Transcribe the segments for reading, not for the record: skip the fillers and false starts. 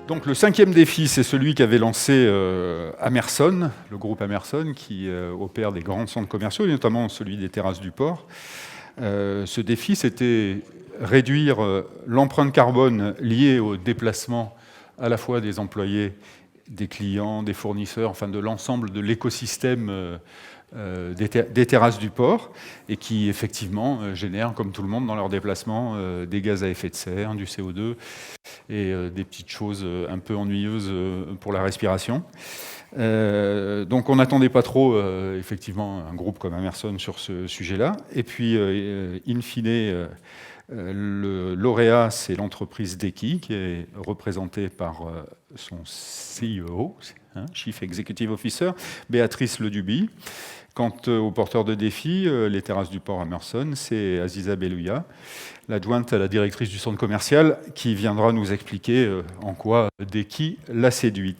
Donc le 5e défi, c'est celui qu'avait lancé Amerson, le groupe Amerson, qui opère des grands centres commerciaux, et notamment celui des terrasses du port. Ce défi, c'était réduire l'empreinte carbone liée au déplacement à la fois des employés, des clients, des fournisseurs, enfin de l'ensemble de l'écosystème des terrasses du port, et qui effectivement génèrent, comme tout le monde dans leurs déplacements, des gaz à effet de serre, du CO2 et des petites choses un peu ennuyeuses pour la respiration. Donc on n'attendait pas trop effectivement un groupe comme Amerson sur ce sujet-là. Et puis in fine, le lauréat, c'est l'entreprise Deki, qui est représentée par son CEO, Chief Executive Officer, Béatrice Leduby. Quant aux porteurs de défis, les terrasses du port Amerson, c'est Aziza Belouya, l'adjointe à la directrice du centre commercial, qui viendra nous expliquer en quoi Deki l'a séduit.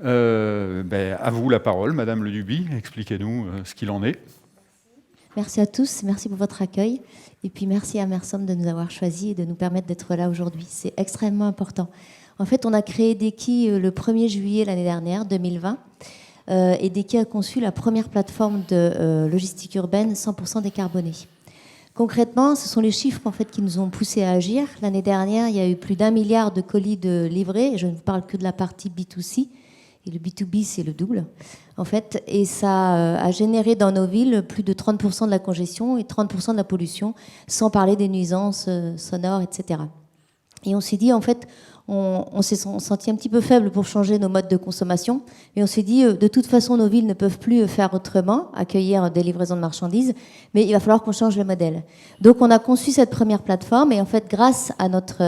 À vous la parole, Madame Leduby, expliquez-nous ce qu'il en est. Merci à tous, merci pour votre accueil. Et puis merci à Amerson de nous avoir choisis et de nous permettre d'être là aujourd'hui. C'est extrêmement important. En fait, on a créé Deki le 1er juillet l'année dernière, 2020. Et Deki a conçu la première plateforme de logistique urbaine 100% décarbonée. Concrètement, ce sont les chiffres en fait, qui nous ont poussés à agir. L'année dernière, il y a eu plus d'1 milliard de colis de livrés. Et je ne vous parle que de la partie B2C. Et le B2B, c'est le double, en fait. Et ça a généré dans nos villes plus de 30% de la congestion et 30% de la pollution, sans parler des nuisances sonores, etc. Et on s'est dit, en fait, on s'est senti un petit peu faible pour changer nos modes de consommation. Mais on s'est dit, de toute façon, nos villes ne peuvent plus faire autrement, accueillir des livraisons de marchandises, mais il va falloir qu'on change le modèle. Donc, on a conçu cette première plateforme et en fait, grâce à notre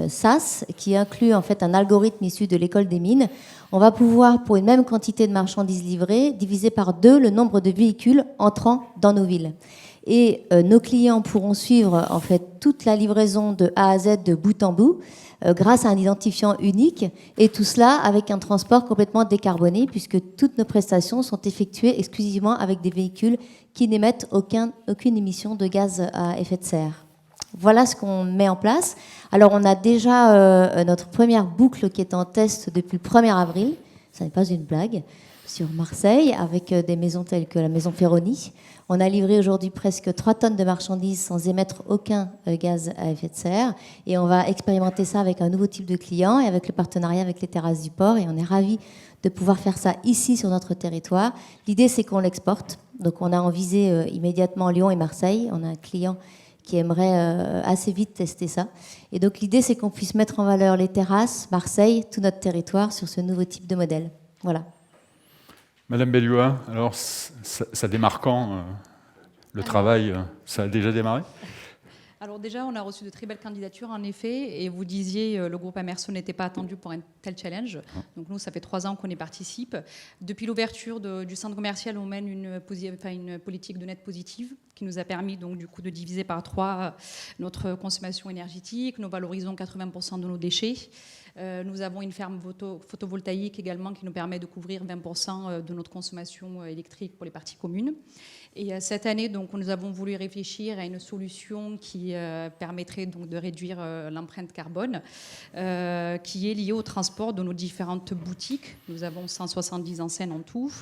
SaaS, qui inclut en fait un algorithme issu de l'école des mines, on va pouvoir, pour une même quantité de marchandises livrées, diviser par 2 le nombre de véhicules entrant dans nos villes. Et nos clients pourront suivre en fait toute la livraison de A à Z de bout en bout grâce à un identifiant unique, et tout cela avec un transport complètement décarboné, puisque toutes nos prestations sont effectuées exclusivement avec des véhicules qui n'émettent aucune émission de gaz à effet de serre. Voilà ce qu'on met en place. Alors on a déjà notre première boucle qui est en test depuis le 1er avril, ça n'est pas une blague, sur Marseille, avec des maisons telles que la maison Ferroni. On a livré aujourd'hui presque 3 tonnes de marchandises sans émettre aucun gaz à effet de serre. Et on va expérimenter ça avec un nouveau type de client et avec le partenariat avec les terrasses du port. Et on est ravis de pouvoir faire ça ici sur notre territoire. L'idée, c'est qu'on l'exporte. Donc on a en visée immédiatement Lyon et Marseille. On a un client qui aimerait assez vite tester ça. Et donc l'idée, c'est qu'on puisse mettre en valeur les terrasses, Marseille, tout notre territoire sur ce nouveau type de modèle. Voilà. Madame Belouya, alors ça démarre quand le travail, ça a déjà démarré? Alors déjà, on a reçu de très belles candidatures, en effet, et vous disiez le groupe Amerson n'était pas attendu pour un tel challenge. Donc nous, ça fait 3 ans qu'on y participe. Depuis l'ouverture du centre commercial, on mène une politique de net positive qui nous a permis donc du coup de diviser par 3 notre consommation énergétique. Nous valorisons 80% de nos déchets. Nous avons une ferme photovoltaïque également qui nous permet de couvrir 20% de notre consommation électrique pour les parties communes. Et cette année, donc, nous avons voulu réfléchir à une solution qui permettrait donc de réduire l'empreinte carbone, qui est liée au transport de nos différentes boutiques. Nous avons 170 enseignes en tout.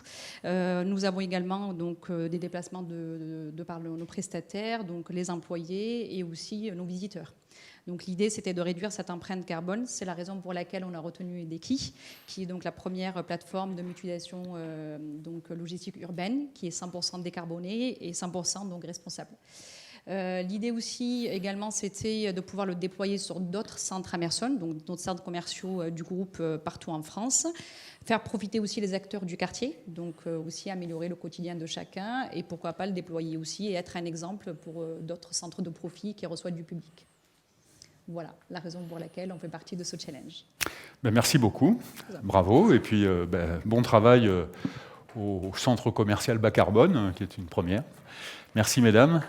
Nous avons également donc des déplacements de par nos prestataires, donc les employés et aussi nos visiteurs. Donc l'idée, c'était de réduire cette empreinte carbone. C'est la raison pour laquelle on a retenu Deki, qui est donc la première plateforme de mutualisation donc logistique urbaine, qui est 100% décarbonée et 100% donc responsable. L'idée aussi, également, c'était de pouvoir le déployer sur d'autres centres Amerson, donc d'autres centres commerciaux du groupe partout en France. Faire profiter aussi les acteurs du quartier, donc aussi améliorer le quotidien de chacun et pourquoi pas le déployer aussi et être un exemple pour d'autres centres de profit qui reçoivent du public. Voilà la raison pour laquelle on fait partie de ce challenge. Merci beaucoup, bravo, et puis bon travail au centre commercial bas carbone, qui est une première. Merci mesdames.